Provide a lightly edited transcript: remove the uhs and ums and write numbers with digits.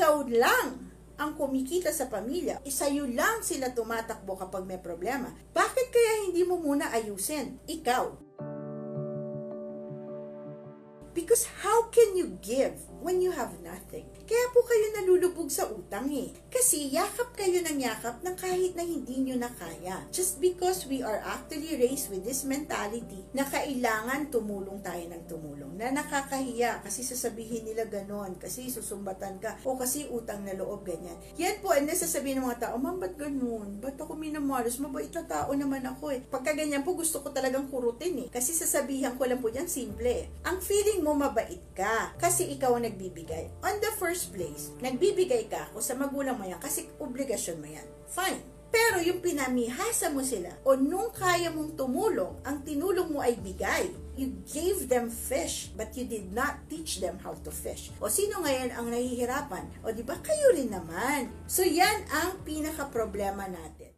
ikaw lang ang kumikita sa pamilya, sa'yo lang sila tumatakbo kapag may problema. Bakit kaya hindi mo muna ayusin? Ikaw. Because how can you give when you have nothing? Kaya po kayo nalulubog sa utang Kasi yakap kayo ng yakap ng kahit na hindi nyo na kaya. Just because we are actually raised with this mentality na kailangan tumulong tayo ng tumulong. Na nakakahiya kasi sasabihin nila ganon, kasi susumbatan ka, o kasi utang na loob, ganyan. Yan po, and sasabihin ng mga tao, ma'am, ba't ganon? Ba't ako minamalas? Mabait na tao naman ako Pagka ganyan po, gusto ko talagang kurutin Kasi sasabihan ko lang po dyan, simple. Ang feeling mo mabait ka kasi ikaw ang nagbibigay. On the first place, nagbibigay ka ako sa magulang mo yan kasi obligasyon mo yan. Fine. Pero yung pinamihasa mo sila o nung kaya mong tumulong, ang tinulong mo ay bigay. You gave them fish but you did not teach them how to fish. O sino ngayon ang nahihirapan? O di ba kayo rin naman? So yan ang pinaka-problema natin.